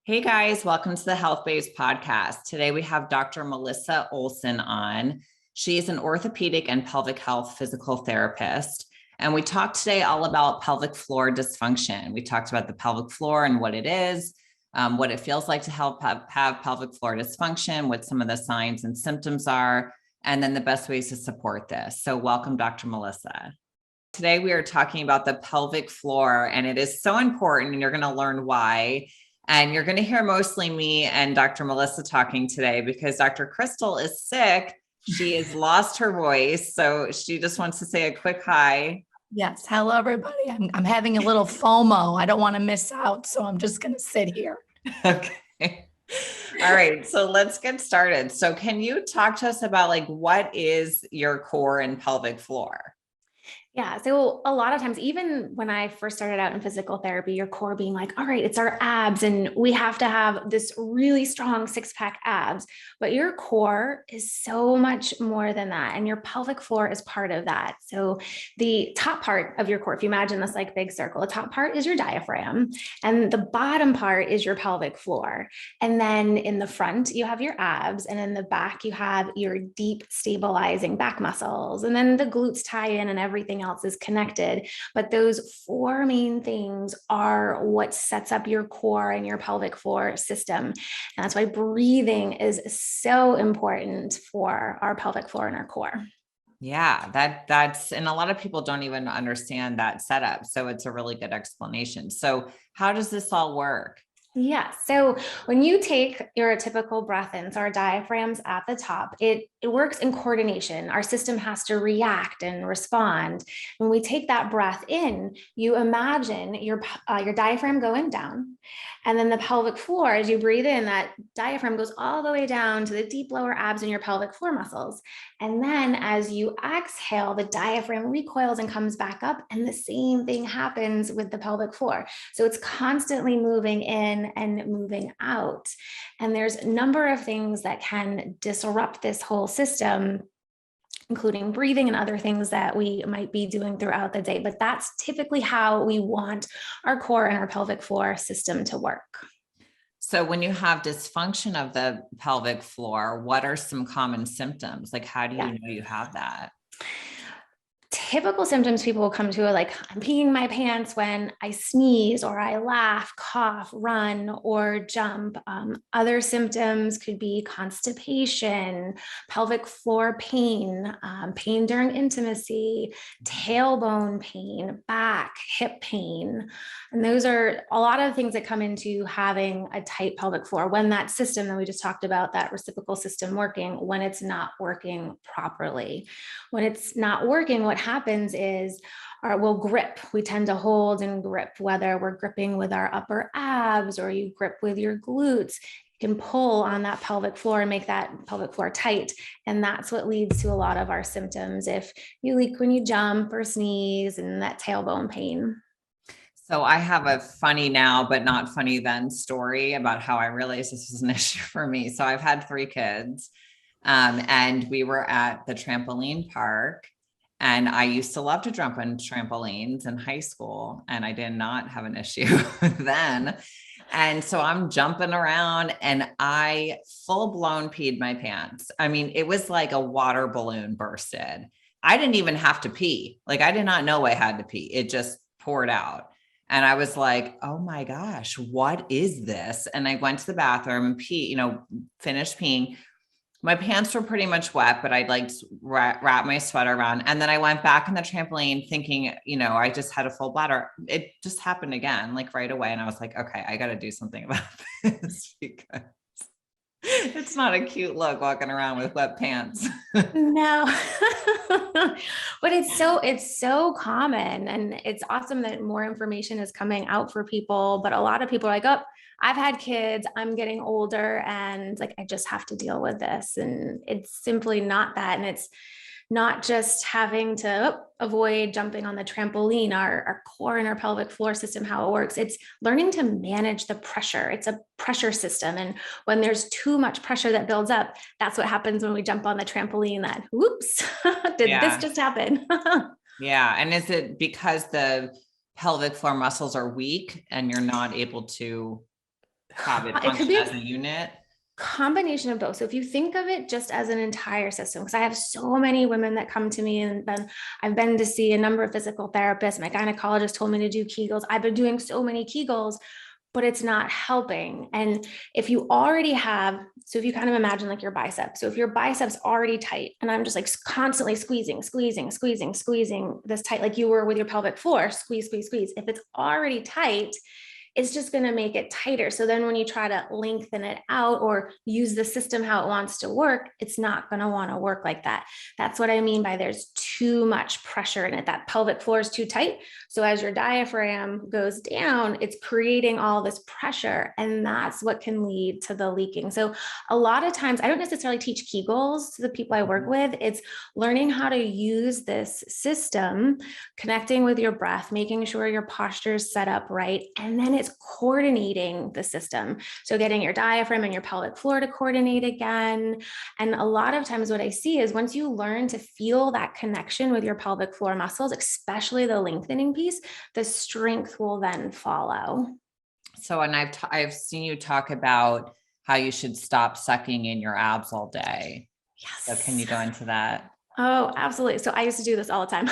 Hey guys, welcome to the Health Based Podcast. Today we have Dr. Melissa Oleson on. She is an orthopedic and pelvic health physical therapist. And we talked today all about pelvic floor dysfunction. We talked about the pelvic floor and what it is, what it feels like to have pelvic floor dysfunction, what some of the signs and symptoms are, and then the best ways to support this. So welcome, Dr. Melissa. Today we are talking about the pelvic floor, and it is so important, and you're going to learn why. And you're going to hear mostly me and Dr. Melissa talking today because Dr. Crystal is sick. She has lost her voice. So she just wants to say a quick hi. Yes. Hello, everybody. I'm having a little FOMO. I don't want to miss out. So I'm just going to sit here. Okay. All right. So let's get started. So can you talk to us about what is your core and pelvic floor? Yeah. So a lot of times, even when I first started out in physical therapy, your core being like, all right, it's our abs and we have to have this really strong 6-pack abs, but your core is so much more than that. And your pelvic floor is part of that. So the top part of your core, if you imagine this like big circle, the top part is your diaphragm and the bottom part is your pelvic floor. And then in the front, you have your abs, and in the back, you have your deep stabilizing back muscles. And then the glutes tie in and everything else is connected. But those four main things are what sets up your core and your pelvic floor system. And that's why breathing is so important for our pelvic floor and our core. Yeah, that's, and a lot of people don't even understand that setup. So it's a really good explanation. So how does this all work? Yeah. So when you take your typical breath in, so our diaphragm's at the top, it works in coordination. Our system has to react and respond. When we take that breath in, you imagine your diaphragm going down, and then the pelvic floor, as you breathe in, that diaphragm goes all the way down to the deep lower abs and your pelvic floor muscles. And then as you exhale, the diaphragm recoils and comes back up, and the same thing happens with the pelvic floor. So it's constantly moving in and moving out. And there's a number of things that can disrupt this whole system, including breathing and other things that we might be doing throughout the day. But that's typically how we want our core and our pelvic floor system to work. So when you have dysfunction of the pelvic floor, what are some common symptoms? How do you know you have that? Typical symptoms people will come to are like, I'm peeing my pants when I sneeze, or I laugh, cough, run, or jump. Other symptoms could be constipation, pelvic floor pain, pain during intimacy, tailbone pain, back, hip pain. And those are a lot of things that come into having a tight pelvic floor when that system that we just talked about, that reciprocal system working, when it's not working properly. When it's not working, what happens is we'll grip. We tend to hold and grip, whether we're gripping with our upper abs or you grip with your glutes. You can pull on that pelvic floor and make that pelvic floor tight. And that's what leads to a lot of our symptoms. If you leak when you jump or sneeze, and that tailbone pain. So I have a funny now, but not funny then story about how I realized this was an issue for me. So I've had 3 kids, and we were at the trampoline park, and I used to love to jump on trampolines in high school, and I did not have an issue then. And so I'm jumping around, and I full blown peed my pants. I mean, it was like a water balloon bursted. I didn't even have to pee. I did not know I had to pee. It just poured out. And I was like, oh my gosh, what is this? And I went to the bathroom and finished peeing. My pants were pretty much wet, but I'd wrap my sweater around. And then I went back on the trampoline thinking, I just had a full bladder. It just happened again, right away. And I was like, okay, I got to do something about this because it's not a cute look walking around with wet pants. No, but it's so common, and it's awesome that more information is coming out for people. But a lot of people are like, oh, I've had kids, I'm getting older, and I just have to deal with this. And it's simply not that. And it's not just having to avoid jumping on the trampoline. Our core and our pelvic floor system, how it works, it's learning to manage the pressure. It's a pressure system. And when there's too much pressure that builds up, that's what happens when we jump on the trampoline. That, whoops, this just happen? Yeah. And is it because the pelvic floor muscles are weak and you're not able to have it It could function be as a unit? combination of both. So if you think of it just as an entire system, because I have so many women that come to me, and then I've been to see a number of physical therapists. My gynecologist told me to do Kegels. I've been doing so many Kegels, but it's not helping. And if you already have, so if you kind of imagine like your biceps, so if your biceps already tight, and I'm just like constantly squeezing this tight, like you were with your pelvic floor, squeeze. If it's already tight, it's just going to make it tighter. So then when you try to lengthen it out or use the system how it wants to work, it's not going to want to work like that. That's what I mean by there's too much pressure in it. That pelvic floor is too tight. So as your diaphragm goes down, it's creating all this pressure, and that's what can lead to the leaking. So a lot of times I don't necessarily teach Kegels to the people I work with. It's learning how to use this system, connecting with your breath, making sure your posture is set up right, and then it's coordinating the system. So getting your diaphragm and your pelvic floor to coordinate again. And a lot of times what I see is once you learn to feel that connection with your pelvic floor muscles, especially the lengthening piece, the strength will then follow. So, and I've seen you talk about how you should stop sucking in your abs all day. Yes. So can you go into that? Oh, absolutely. So I used to do this all the time.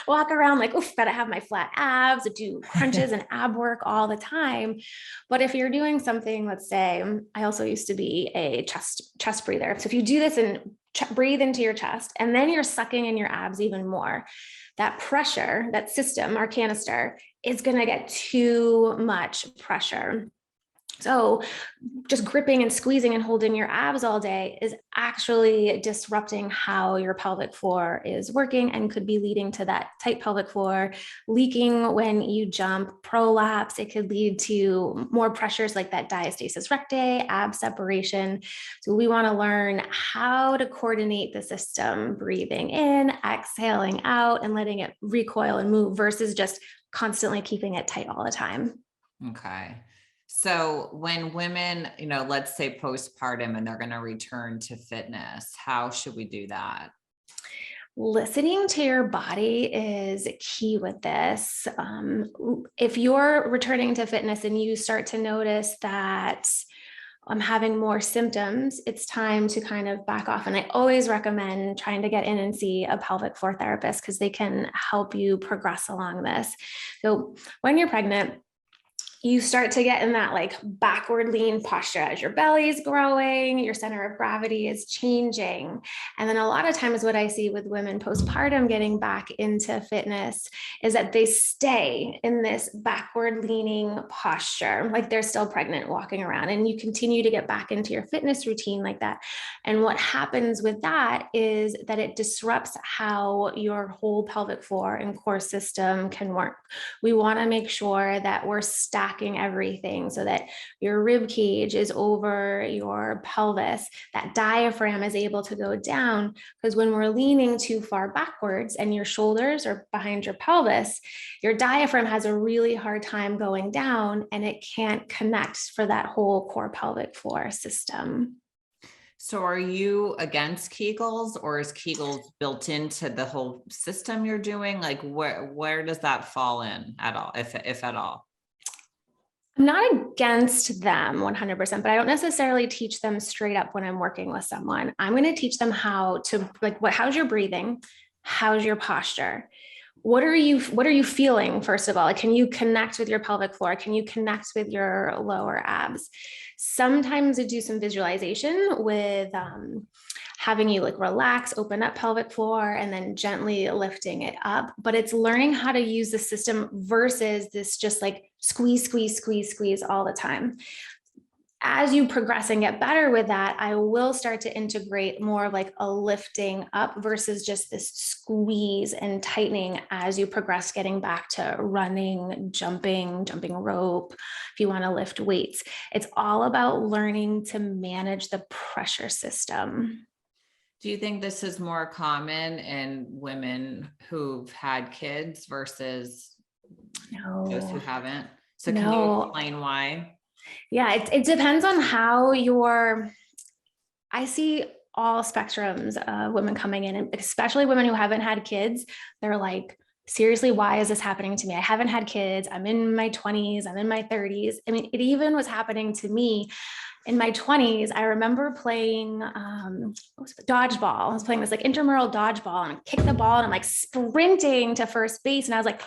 Walk around like, oof, gotta have my flat abs, do crunches and ab work all the time. But if you're doing something, let's say, I also used to be a chest breather. So if you do this and breathe into your chest, and then you're sucking in your abs even more, that pressure, that system, our canister, is going to get too much pressure. So just gripping and squeezing and holding your abs all day is actually disrupting how your pelvic floor is working and could be leading to that tight pelvic floor, leaking when you jump, prolapse. It could lead to more pressures like that diastasis recti, ab separation. So we want to learn how to coordinate the system, breathing in, exhaling out, and letting it recoil and move versus just constantly keeping it tight all the time. Okay. So when women, let's say postpartum and they're going to return to fitness, how should we do that? Listening to your body is key with this. If you're returning to fitness and you start to notice that I'm having more symptoms, it's time to kind of back off. And I always recommend trying to get in and see a pelvic floor therapist because they can help you progress along this. So when you're pregnant, you start to get in that like backward lean posture as your belly's growing, your center of gravity is changing. And then a lot of times what I see with women postpartum getting back into fitness is that they stay in this backward leaning posture, like they're still pregnant walking around, and you continue to get back into your fitness routine like that. And what happens with that is that it disrupts how your whole pelvic floor and core system can work. We want to make sure that we're stacking everything so that your rib cage is over your pelvis, that diaphragm is able to go down, because when we're leaning too far backwards and your shoulders are behind your pelvis, your diaphragm has a really hard time going down and it can't connect for that whole core pelvic floor system. So are you against Kegels, or is Kegels built into the whole system you're doing? Like where does that fall in at all, if at all? I'm not against them 100%, but I don't necessarily teach them straight up when I'm working with someone. I'm going to teach them how to, like, how's your breathing? How's your posture? What are you feeling? First of all, like, can you connect with your pelvic floor? Can you connect with your lower abs? Sometimes I do some visualization with having you like relax, open up pelvic floor, and then gently lifting it up. But it's learning how to use the system versus this just like squeeze all the time. As you progress and get better with that, I will start to integrate more of like a lifting up versus just this squeeze and tightening as you progress, getting back to running, jumping rope, if you want to lift weights. It's all about learning to manage the pressure system. Do you think this is more common in women who've had kids versus those who haven't? So can you explain why? Yeah, it depends on how I see all spectrums of women coming in, and especially women who haven't had kids. They're like seriously, why is this happening to me? I haven't had kids. I'm in my 20s. I'm in my 30s. I mean, it even was happening to me in my 20s. I remember playing dodgeball. I was playing this like intramural dodgeball, and I kicked the ball and I'm like sprinting to first base. And I was like,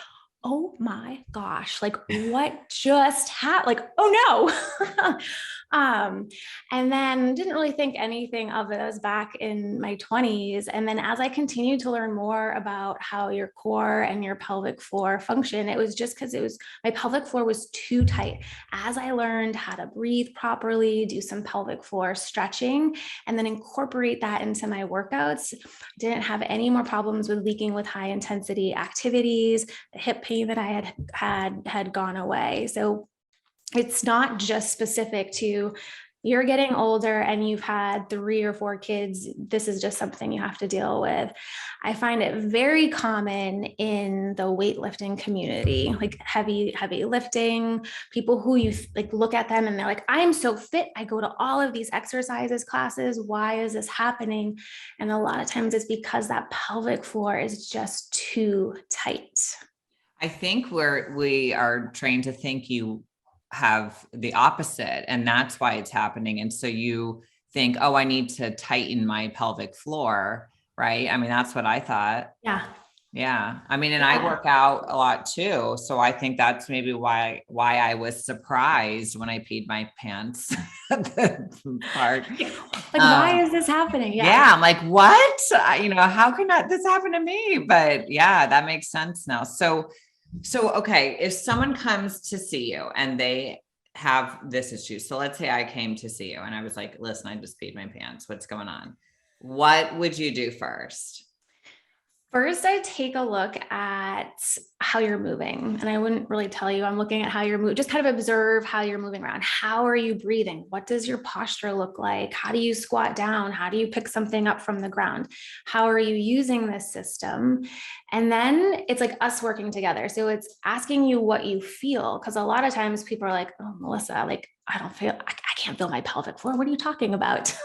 oh my gosh, like what just happened? Like, oh no. And then didn't really think anything of it. I was back in my 20s. And then as I continued to learn more about how your core and your pelvic floor function, it was just because my pelvic floor was too tight. As I learned how to breathe properly, do some pelvic floor stretching, and then incorporate that into my workouts, didn't have any more problems with leaking with high intensity activities. The hip pain that I had gone away. So it's not just specific to you're getting older and you've had 3 or 4 kids. This is just something you have to deal with. I find it very common in the weightlifting community, like heavy lifting, people who you like look at them and they're like, I'm so fit. I go to all of these exercises classes. Why is this happening? And a lot of times it's because that pelvic floor is just too tight. I think we are trained to think you have the opposite, and that's why it's happening. And so you think, oh, I need to tighten my pelvic floor, right? I mean, that's what I thought. Yeah. Yeah. I mean, and I work out a lot too. So I think that's maybe why I was surprised when I peed my pants part. Like, why is this happening? Yeah. I'm like, what? How can this happen to me? But yeah, that makes sense now. So, okay, if someone comes to see you and they have this issue, so let's say I came to see you and I was like, listen, I just peed my pants. What's going on? What would you do first? First, I take a look at how you're moving. And I wouldn't really tell you, I'm looking at how you're moving, just kind of observe how you're moving around. How are you breathing? What does your posture look like? How do you squat down? How do you pick something up from the ground? How are you using this system? And then it's like us working together. So it's asking you what you feel. Because a lot of times people are like, oh, Melissa, like, I can't feel my pelvic floor. What are you talking about?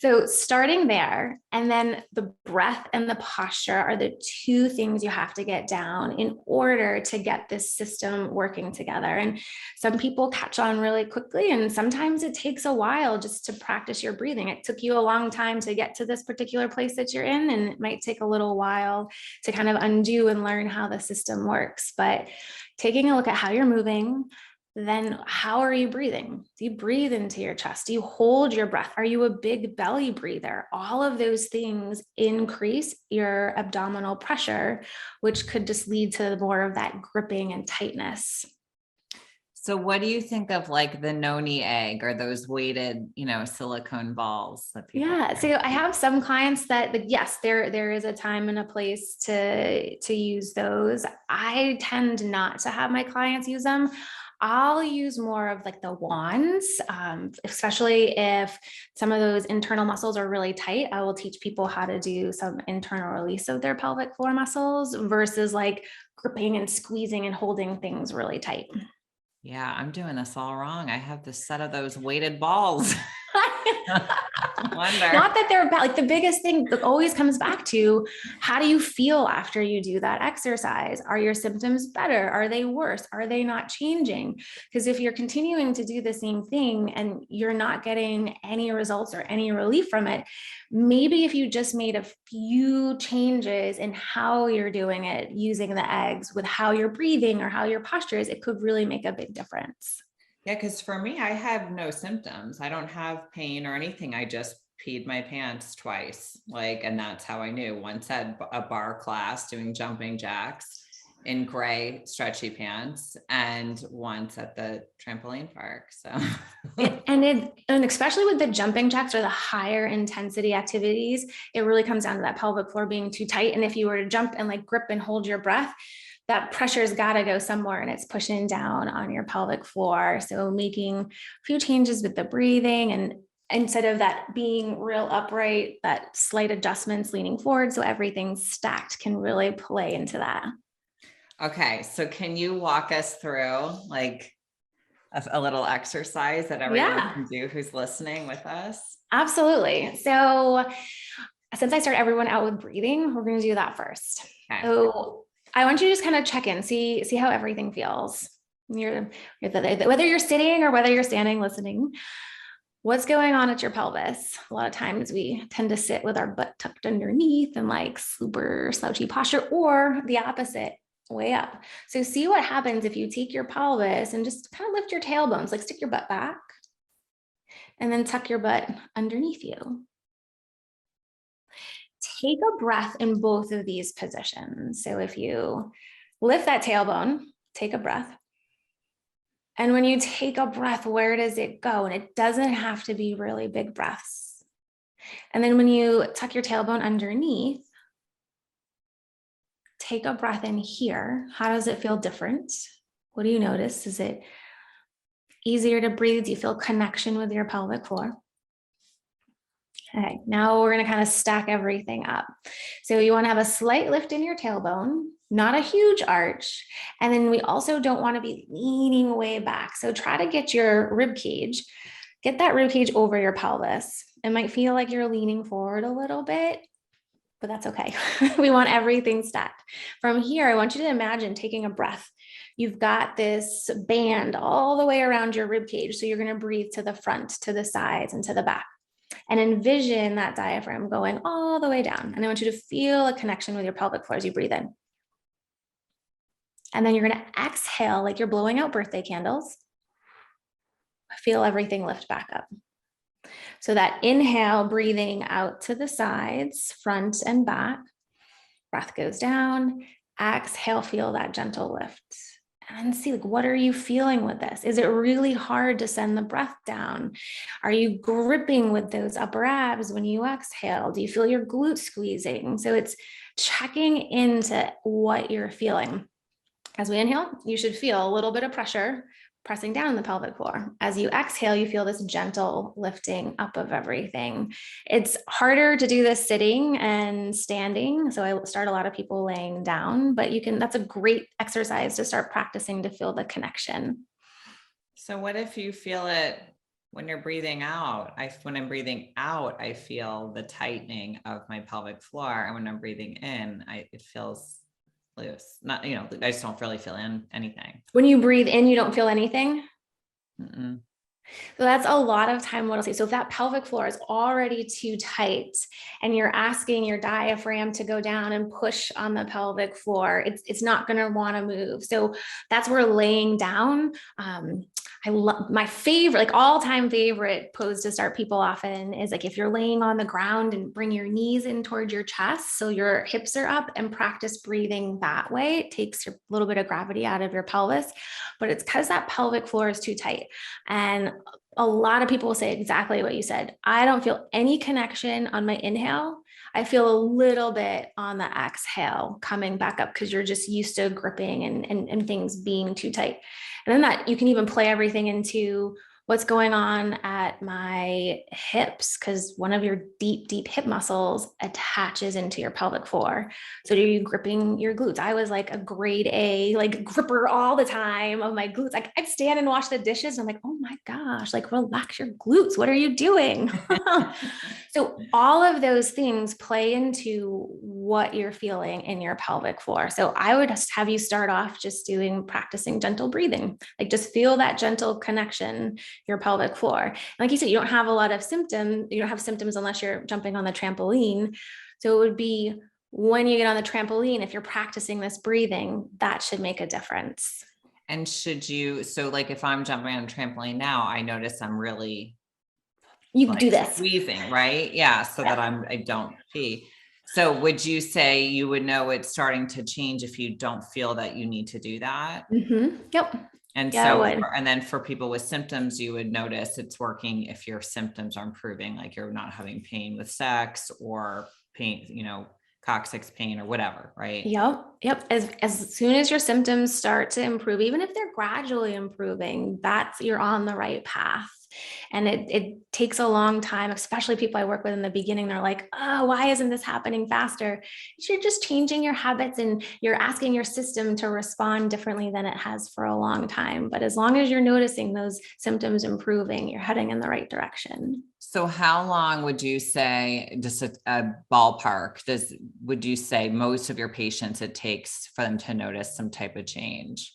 So starting there, and then the breath and the posture are the 2 things you have to get down in order to get this system working together. And some people catch on really quickly, and sometimes it takes a while just to practice your breathing. It took you a long time to get to this particular place that you're in, and it might take a little while to kind of undo and learn how the system works. But taking a look at how you're moving, then how are you breathing? Do you breathe into your chest? Do you hold your breath? Are you a big belly breather? All of those things increase your abdominal pressure, which could just lead to more of that gripping and tightness. So what do you think of like the noni egg or those weighted, silicone balls that people Yeah. So I have some clients that, yes, there is a time and a place to use those. I tend not to have my clients use them. I'll use more of like the wands, especially if some of those internal muscles are really tight. I will teach people how to do some internal release of their pelvic floor muscles versus like gripping and squeezing and holding things really tight. Yeah, I'm doing this all wrong. I have this set of those weighted balls. Not that they're bad. Like the biggest thing that always comes back to, how do you feel after you do that exercise? Are your symptoms better? Are they worse? Are they not changing? Because if you're continuing to do the same thing and you're not getting any results or any relief from it, maybe if you just made a few changes in how you're doing it, using the eggs with how you're breathing or how your posture is, it could really make a big difference. Yeah, because for me, I have no symptoms. I don't have pain or anything. I just peed my pants twice. And that's how I knew. Once at a bar class doing jumping jacks in gray stretchy pants, and once at the trampoline park. So and especially with the jumping jacks or the higher intensity activities, it really comes down to that pelvic floor being too tight. And if you were to jump and like grip and hold your breath, that pressure's got to go somewhere and it's pushing down on your pelvic floor. So making a few changes with the breathing, and instead of that being real upright, that slight adjustments leaning forward so everything's stacked can really play into that. Okay. So can you walk us through like a little exercise that everyone can do who's listening with us? Absolutely. So since I start everyone out with breathing, we're going to do that first. Okay. So I want you to just kind of check in, see how everything feels. Whether you're sitting or whether you're standing, listening. What's going on at your pelvis? A lot of times we tend to sit with our butt tucked underneath and like super slouchy posture, or the opposite, way up. So see what happens if you take your pelvis and just kind of lift your tailbones, like stick your butt back and then tuck your butt underneath you. Take a breath in both of these positions. So if you lift that tailbone, take a breath. And when you take a breath, where does it go? And it doesn't have to be really big breaths. And then when you tuck your tailbone underneath, take a breath in here. How does it feel different? What do you notice? Is it easier to breathe? Do you feel connection with your pelvic floor? Okay, now we're going to kind of stack everything up. So you want to have a slight lift in your tailbone, not a huge arch. And then we also don't want to be leaning way back. So try to get your rib cage, get that rib cage over your pelvis. It might feel like you're leaning forward a little bit, but that's okay. We want everything stacked. From here, I want you to imagine taking a breath. You've got this band all the way around your rib cage. So you're going to breathe to the front, to the sides, and to the back. And envision that diaphragm going all the way down. And I want you to feel a connection with your pelvic floor as you breathe in. And then you're going to exhale like you're blowing out birthday candles. Feel everything lift back up. So that inhale, breathing out to the sides, front and back. Breath goes down. Exhale, feel that gentle lift. And see, like, what are you feeling with this? Is it really hard to send the breath down? Are you gripping with those upper abs when you exhale? Do you feel your glutes squeezing? So it's checking into what you're feeling. As we inhale, you should feel a little bit of pressure pressing down on the pelvic floor. As you exhale, you feel this gentle lifting up of everything. It's harder to do this sitting and standing. So I start a lot of people laying down, but that's a great exercise to start practicing to feel the connection. So what if you feel it when you're breathing out? When I'm breathing out, I feel the tightening of my pelvic floor. And when I'm breathing in, it feels loose. Not, I just don't really feel anything. When you breathe in, you don't feel anything? Mm-mm. So that's a lot of time what I'll say. So if that pelvic floor is already too tight and you're asking your diaphragm to go down and push on the pelvic floor, it's not going to want to move. So that's where laying down. I love my favorite, like all-time favorite pose to start people off in is like if you're laying on the ground and bring your knees in towards your chest so your hips are up, and practice breathing that way. It takes a little bit of gravity out of your pelvis, but it's because that pelvic floor is too tight. And a lot of people will say exactly what you said. I don't feel any connection on my inhale. I feel a little bit on the exhale coming back up because you're just used to gripping and things being too tight. And then that you can even play everything into what's going on at my hips, because one of your deep hip muscles attaches into your pelvic floor. So are you gripping your glutes? I was like a grade A, like gripper all the time of my glutes. Like I'd stand and wash the dishes. And I'm like, oh my gosh, like relax your glutes. What are you doing? So all of those things play into what you're feeling in your pelvic floor. So I would just have you start off just practicing gentle breathing, like just feel that gentle connection, your pelvic floor. And like you said, you don't have a lot of symptoms. You don't have symptoms unless you're jumping on the trampoline. So it would be when you get on the trampoline, if you're practicing this breathing, that should make a difference. And so like if I'm jumping on a trampoline now, I notice I'm really you can do this squeezing, right? Yeah. So that I don't pee. So would you say you would know it's starting to change if you don't feel that you need to do that? Mm-hmm. Yep. And and then for people with symptoms, you would notice it's working if your symptoms are improving, like you're not having pain with sex or pain, coccyx pain or whatever, right? Yep. As soon as your symptoms start to improve, even if they're gradually improving, you're on the right path And it takes a long time, especially people I work with in the beginning. They're like, oh, why isn't this happening faster? You're just changing your habits and you're asking your system to respond differently than it has for a long time. But as long as you're noticing those symptoms improving, you're heading in the right direction. So how long would you say, just a ballpark, would you say most of your patients it takes for them to notice some type of change?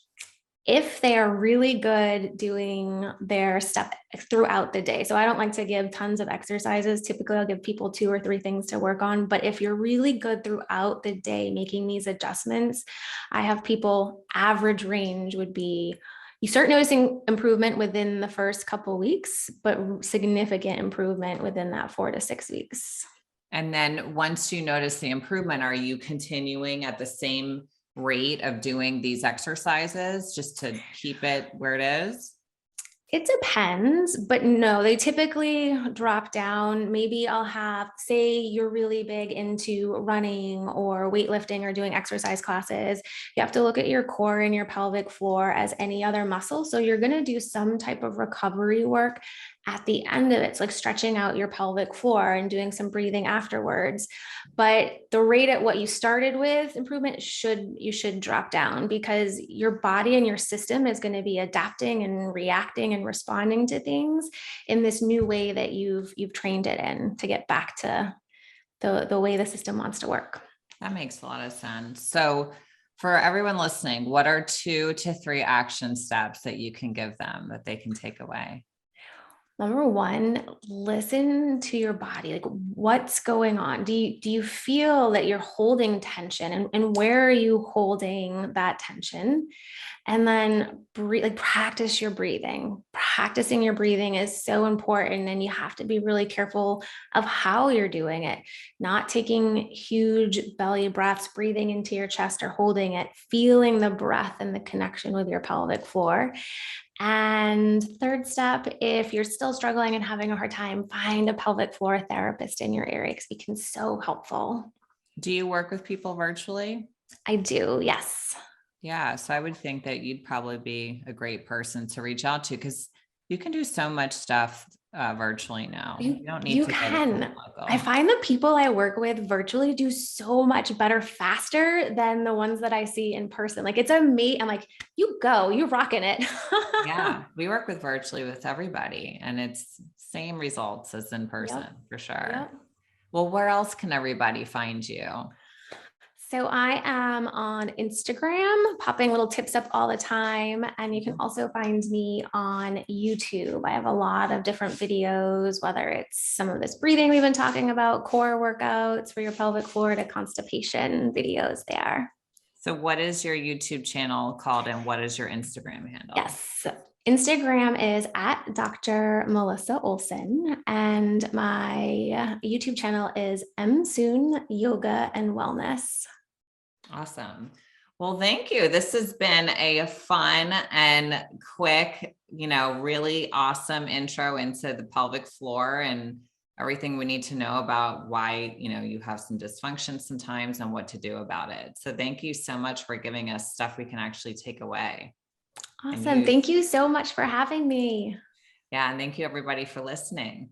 If they are really good doing their stuff throughout the day. So I don't like to give tons of exercises. Typically, I'll give people 2 or 3 things to work on. But if you're really good throughout the day making these adjustments, I have people, average range would be, you start noticing improvement within the first couple of weeks, but significant improvement within that 4 to 6 weeks. And then once you notice the improvement, are you continuing at the same rate of doing these exercises just to keep it where it is? It depends, but no, they typically drop down. Maybe I'll have, say you're really big into running or weightlifting or doing exercise classes. You have to look at your core and your pelvic floor as any other muscle. So you're going to do some type of recovery work at the end of it. It's like stretching out your pelvic floor and doing some breathing afterwards. But the rate at what you started with improvement you should drop down, because your body and your system is going to be adapting and reacting and responding to things in this new way that you've trained it in to get back to the way the system wants to work. That makes a lot of sense. So for everyone listening, what are 2 to 3 action steps that you can give them that they can take away? Number one, listen to your body. Like, what's going on? Do you feel that you're holding tension, and where are you holding that tension? And then breathe, like practice your breathing. Practicing your breathing is so important. And you have to be really careful of how you're doing it, not taking huge belly breaths, breathing into your chest or holding it, feeling the breath and the connection with your pelvic floor. And third step, if you're still struggling and having a hard time, find a pelvic floor therapist in your area, because it can be so helpful. Do you work with people virtually? I do, yes. Yeah. So I would think that you'd probably be a great person to reach out to, because you can do so much stuff virtually now. You don't need to can. go to local. I find the people I work with virtually do so much better faster than the ones that I see in person. Like, it's amazing. I'm like, you're rocking it. Yeah. We work with virtually with everybody, and it's same results as in person for sure. Yep. Well, where else can everybody find you? So I am on Instagram, popping little tips up all the time. And you can also find me on YouTube. I have a lot of different videos, whether it's some of this breathing we've been talking about, core workouts for your pelvic floor, to constipation videos there. So what is your YouTube channel called, and what is your Instagram handle? Yes. Instagram is at Dr. Melissa Oleson, and my YouTube channel is Soon Yoga and Wellness. Awesome. Well, thank you. This has been a fun and quick, really awesome intro into the pelvic floor and everything we need to know about why, you have some dysfunction sometimes and what to do about it. So thank you so much for giving us stuff we can actually take away. Awesome. Thank you so much for having me. Yeah. And thank you everybody for listening.